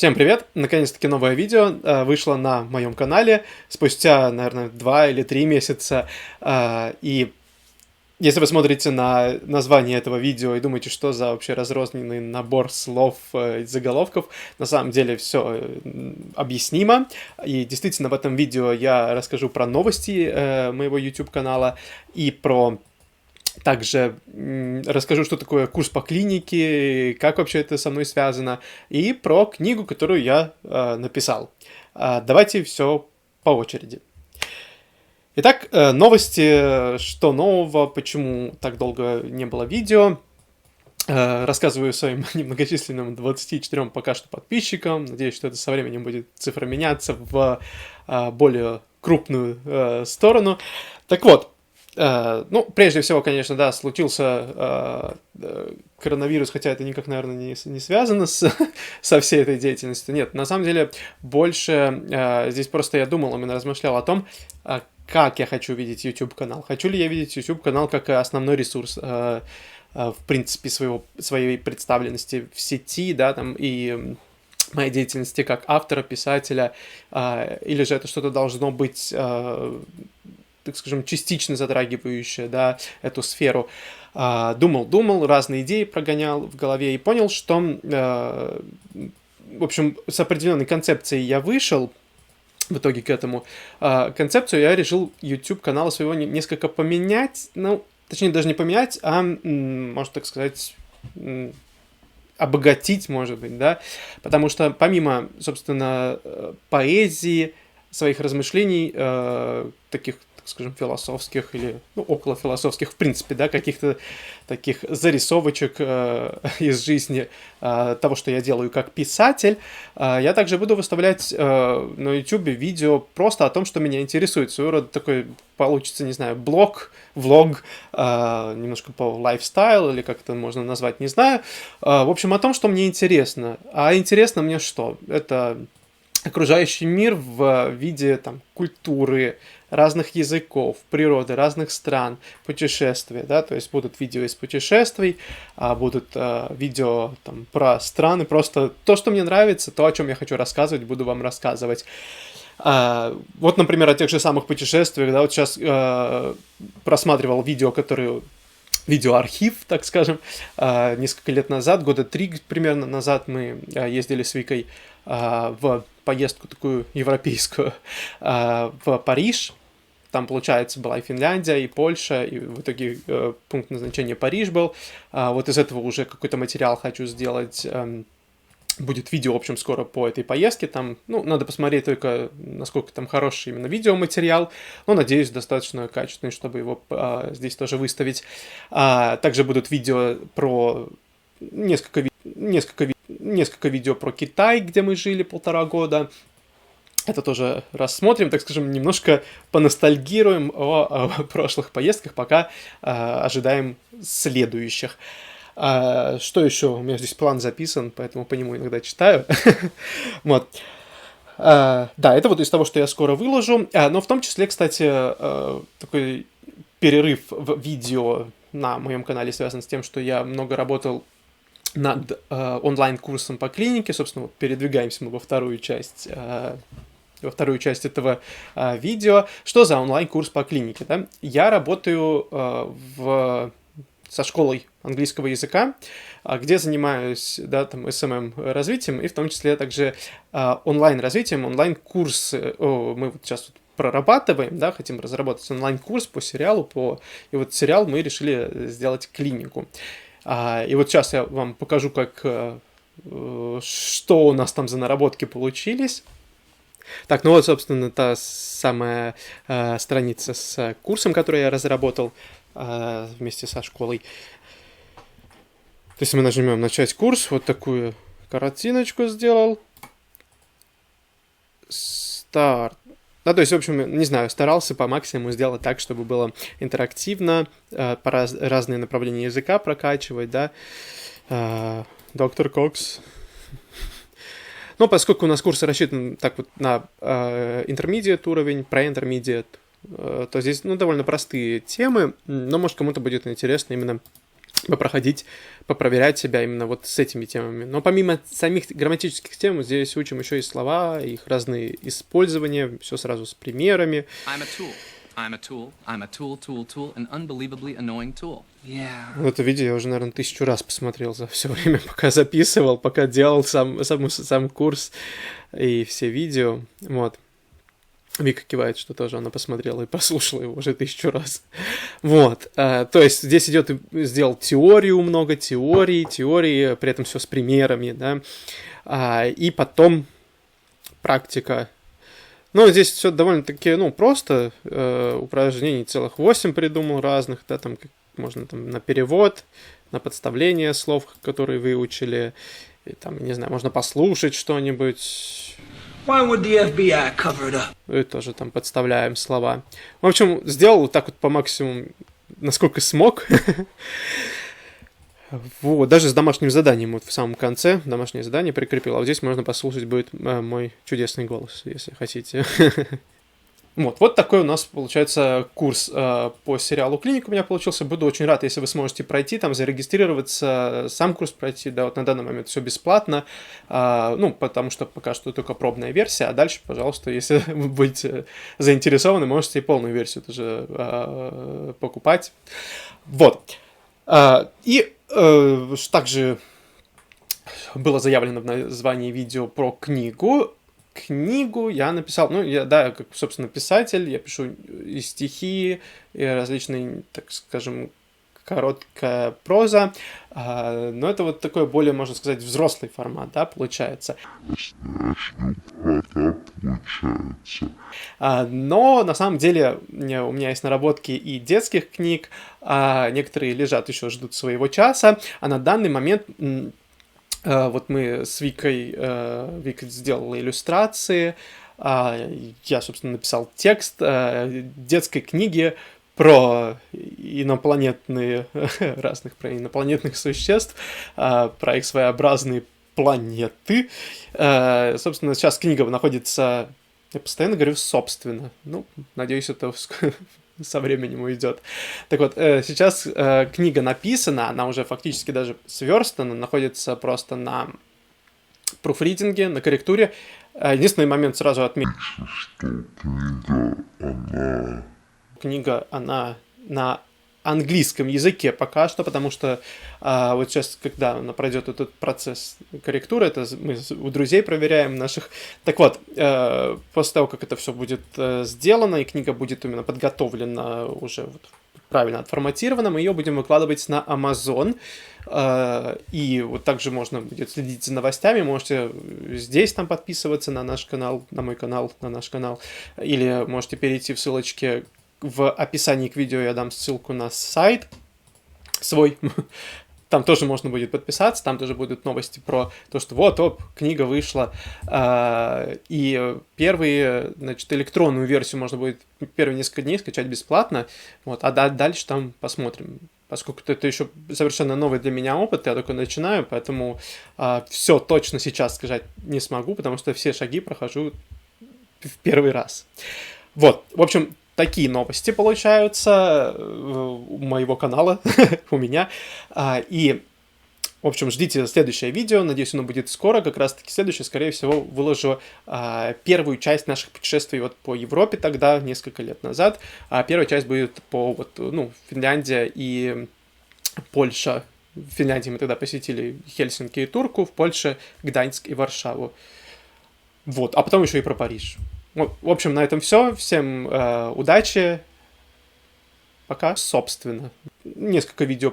Всем привет! Наконец-таки новое видео вышло на моем канале спустя, наверное, 2 или 3 месяца. И если вы смотрите на название этого видео и думаете, что за вообще разрозненный набор слов и заголовков, на самом деле все объяснимо. И действительно в этом видео я расскажу про новости моего YouTube-канала и про... Также расскажу, что такое курс по клинике, как вообще это со мной связано, и про книгу, которую я написал. Давайте все по очереди. Итак, новости, что нового, почему так долго не было видео. Рассказываю своим немногочисленным 24 пока что подписчикам. Надеюсь, что это со временем будет цифра меняться в более крупную сторону. Так вот. Ну, прежде всего, конечно, да, случился коронавирус, хотя это никак, наверное, не связано со всей этой деятельностью. Нет, на самом деле, больше здесь просто я думал, именно размышлял о том, как я хочу видеть YouTube-канал. Хочу ли я видеть YouTube-канал как основной ресурс, в принципе, своей представленности в сети, да, там, и моей деятельности как автора, писателя, или же это что-то должно быть... так скажем, частично затрагивающая, да, эту сферу. Думал, разные идеи прогонял в голове и понял, что, в общем, с определенной концепцией я вышел в итоге к этому. Концепцию я решил YouTube-канала своего несколько поменять, ну, точнее, даже не поменять, а, можно так сказать, обогатить, может быть, да, потому что помимо, собственно, поэзии, своих размышлений, таких, скажем, философских или, ну, околофилософских, в принципе, да, каких-то таких зарисовочек из жизни того, что я делаю как писатель, я также буду выставлять на YouTube видео просто о том, что меня интересует. Своего рода такой получится, не знаю, блог, влог, немножко по лайфстайл, или как это можно назвать, не знаю. В общем, о том, что мне интересно. А интересно мне что? Это окружающий мир в виде там культуры, разных языков, природы, разных стран, путешествия, да, то есть будут видео из путешествий, будут видео там про страны, просто то, что мне нравится, то, о чем я хочу рассказывать, буду вам рассказывать. Вот, например, о тех же самых путешествиях, да, вот сейчас просматривал видео, которые... видеоархив, так скажем, несколько лет назад, года 3 примерно назад мы ездили с Викой в поездку такую европейскую в Париж. Там, получается, была и Финляндия, и Польша, и в итоге пункт назначения Париж был. Вот из этого уже какой-то материал хочу сделать. Будет видео, в общем, скоро по этой поездке. Там, ну, надо посмотреть только, насколько там хороший именно видеоматериал. Но, надеюсь, достаточно качественный, чтобы его здесь тоже выставить. Также будут видео про несколько видео про Китай, где мы жили 1,5 года. Это тоже рассмотрим, так скажем, немножко поностальгируем о прошлых поездках, пока ожидаем следующих. Что еще? У меня здесь план записан, поэтому по нему иногда читаю. Вот. Да, это вот из того, что я скоро выложу. Но в том числе, кстати, такой перерыв в видео на моем канале связан с тем, что я много работал над онлайн-курсом по клинике. Собственно, вот передвигаемся мы во вторую часть этого видео. Что за онлайн-курс по клинике? Да? Я работаю со школой английского языка, где занимаюсь, да, там, SMM-развитием и в том числе также онлайн-развитием, онлайн-курсы. Мы вот сейчас прорабатываем, да, хотим разработать онлайн-курс по сериалу, и вот сериал мы решили сделать клинику. И вот сейчас я вам покажу, что у нас там за наработки получились. Так, ну вот, собственно, та самая страница с курсом, который я разработал вместе со школой. То есть мы нажмем «Начать курс», вот такую картиночку сделал. Старт. Ну, то есть, в общем, не знаю, старался по максимуму сделать так, чтобы было интерактивно, разные направления языка прокачивать, да. Доктор Кокс. Но поскольку у нас курс рассчитан так вот на intermediate уровень, pre-intermediate, то здесь, ну, довольно простые темы, но, может, кому-то будет интересно именно попроходить, попроверять себя именно вот с этими темами. Но помимо самих грамматических тем, здесь учим еще и слова, их разные использования, все сразу с примерами. I'm a tool. I'm a tool. I'm a tool, an unbelievably annoying tool. Yeah. Вот это видео я уже, наверное, 1000 раз посмотрел за все время, пока записывал, пока делал сам курс и все видео. Вот. Вика кивает, что тоже она посмотрела и послушала его уже 1000 раз. Вот. То есть здесь идет, сделал теорию, много теорий, при этом все с примерами, да. И потом практика. Ну, здесь все довольно-таки, просто. Упражнений целых 8 придумал разных, да, там можно там на перевод, на подставление слов, которые выучили. И там, не знаю, можно послушать что-нибудь. Why would the FBI cover it up? И тоже там подставляем слова. В общем, сделал вот так вот по максимуму, насколько смог. Вот, даже с домашним заданием вот в самом конце домашнее задание прикрепил. А вот здесь можно послушать будет мой чудесный голос, если хотите. Вот такой у нас получается курс по сериалу «Клиника» у меня получился. Буду очень рад, если вы сможете пройти, там зарегистрироваться, сам курс пройти. Да, вот на данный момент все бесплатно, потому что пока что только пробная версия, а дальше, пожалуйста, если вы будете заинтересованы, можете и полную версию тоже покупать. Вот. И также было заявлено в названии видео про книгу. Книгу я написал, как, собственно, писатель, я пишу и стихи, и различные, так скажем, короткая проза, но это вот такой более, можно сказать, взрослый формат, да, получается. Но на самом деле у меня есть наработки и детских книг, некоторые лежат еще, ждут своего часа, а на данный момент... Вот мы с Викой, Вика сделала иллюстрации, я, собственно, написал текст детской книги про инопланетных существ, про их своеобразные планеты. Собственно, сейчас книга находится... Я постоянно говорю «собственно». Надеюсь, это со временем уйдет. Так вот, сейчас книга написана, она уже фактически даже сверстана, находится просто на пруфридинге, на корректуре. Единственный момент сразу отмечу, что книга, она на английском языке пока что, потому что вот сейчас, когда она пройдет этот процесс корректуры, это мы у друзей проверяем наших. Так вот, после того, как это все будет сделано, и книга будет именно подготовлена, уже вот правильно отформатирована, мы ее будем выкладывать на Amazon, и вот также можно будет следить за новостями, можете здесь там подписываться на наш канал, на мой канал, на наш канал, или можете перейти в ссылочке. В описании к видео я дам ссылку на сайт свой. Там тоже можно будет подписаться, там тоже будут новости про то, что книга вышла. И первые, электронную версию можно будет первые несколько дней скачать бесплатно. Вот, а дальше там посмотрим. Поскольку это еще совершенно новый для меня опыт, я только начинаю, поэтому все точно сейчас сказать не смогу, потому что все шаги прохожу в первый раз. Вот, в общем, такие новости получаются у моего канала, у меня. И, в общем, ждите следующее видео. Надеюсь, оно будет скоро. Как раз-таки следующее, скорее всего, выложу первую часть наших путешествий по Европе тогда, несколько лет назад. Первая часть будет по Финляндия и Польша. В Финляндии мы тогда посетили Хельсинки и Турку, в Польше Гданьск и Варшаву. Вот, а потом еще и про Париж. В общем, на этом все. Всем удачи. Пока. Собственно, несколько видео